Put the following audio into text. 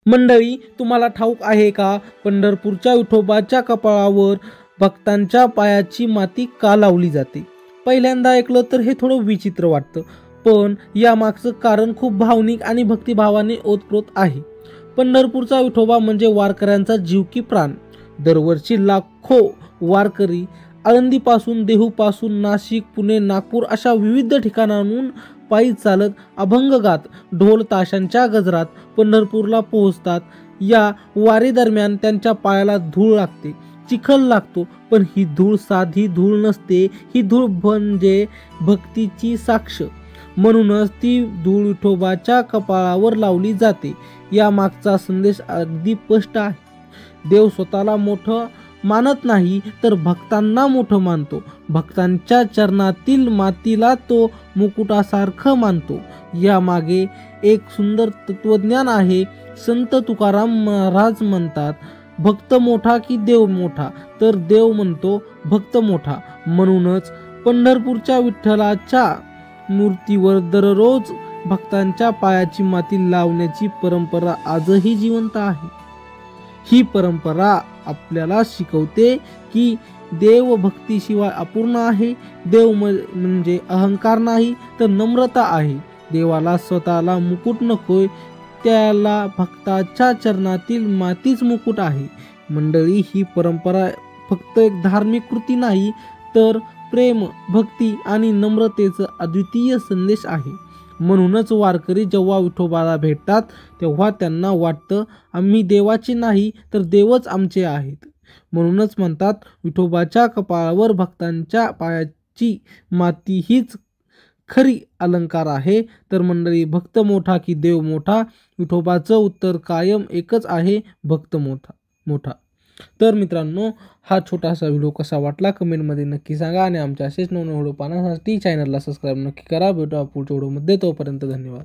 मंडळी, तुम्हाला ठाऊक आहे का, पंढरपूरच्या विठोबाच्या कपाळावर भक्तांच्या पायाची माती का लावली जाते? पहिल्यांदा ऐकलं तर हे थोडं विचित्र वाटतं, पण यामागचं कारण खूप भावनिक आणि भक्तिभावाने ओतप्रोत आहे. पंढरपूरचा विठोबा म्हणजे वारकऱ्यांचा जीव की प्राण. दरवर्षी लाखो वारकरी आळंदीपासून, देहूपासून, नाशिक, पुणे, नागपूर अशा विविध ठिकाणांहून पायी चालत, अभंग गात, ढोल ताशांच्या गजरात पंढरपूरला पोहोचतात. या वारी दरम्यान त्यांच्या पायाला धूळ लागते, चिखल लागतो, पण ही धूळ साधी धूळ नसते. ही धूळ म्हणजे भक्तीची साक्ष. म्हणूनच ती धूळ विठोबाच्या कपाळावर लावली जाते. या मागचा संदेश अगदी स्पष्ट आहे. देव स्वतःला मोठं मानत नाही, तर भक्तांना मोठं मानतो. भक्तांच्या चरणातील मातीला तो मुकुटासारखं मानतो. या मागे एक सुंदर तत्वज्ञान आहे. संत तुकाराम महाराज म्हणतात, भक्त मोठा की देव मोठा? तर देव म्हणतो भक्त मोठा. म्हणूनच पंढरपूरच्या विठ्ठलाच्या मूर्तीवर दररोज भक्तांच्या पायाची माती लावण्याची परंपरा आजही जिवंत आहे. ही परंपरा आपल्याला शिकवते की देव भक्तीशिवाय अपूर्ण आहे. देव म्हणजे अहंकार नाही, तर नम्रता आहे. देवाला स्वतःला मुकुट नकोय, त्याला भक्ताच्या चरणातील मातीच मुकुट आहे. मंडळी, ही परंपरा फक्त एक धार्मिक कृती नाही, तर प्रेम, भक्ती आणि नम्रतेचा अद्वितीय संदेश आहे. म्हणूनच वारकरी जेव्हा विठोबाला भेटतात, तेव्हा त्यांना वाटतं आम्ही देवाचे नाही, तर देवच आमचे आहेत. म्हणूनच म्हणतात, विठोबाच्या कपाळावर भक्तांच्या पायाची माती हीच खरी अलंकार आहे. तर मंडळी, भक्त मोठा की देव मोठा? विठोबाचं उत्तर कायम एकच आहे, भक्त मोठा. तर मित्रांनो, हा छोटासा व्हिडिओ कसा वाटला कमेंटमध्ये नक्की सांगा आणि आमच्या असेच नवीन व्हिडिओ पाहण्यासाठी चॅनलला सबस्क्राईब नक्की करा. भेटूया पुढच्या व्हिडिओमध्ये. तोपर्यंत धन्यवाद.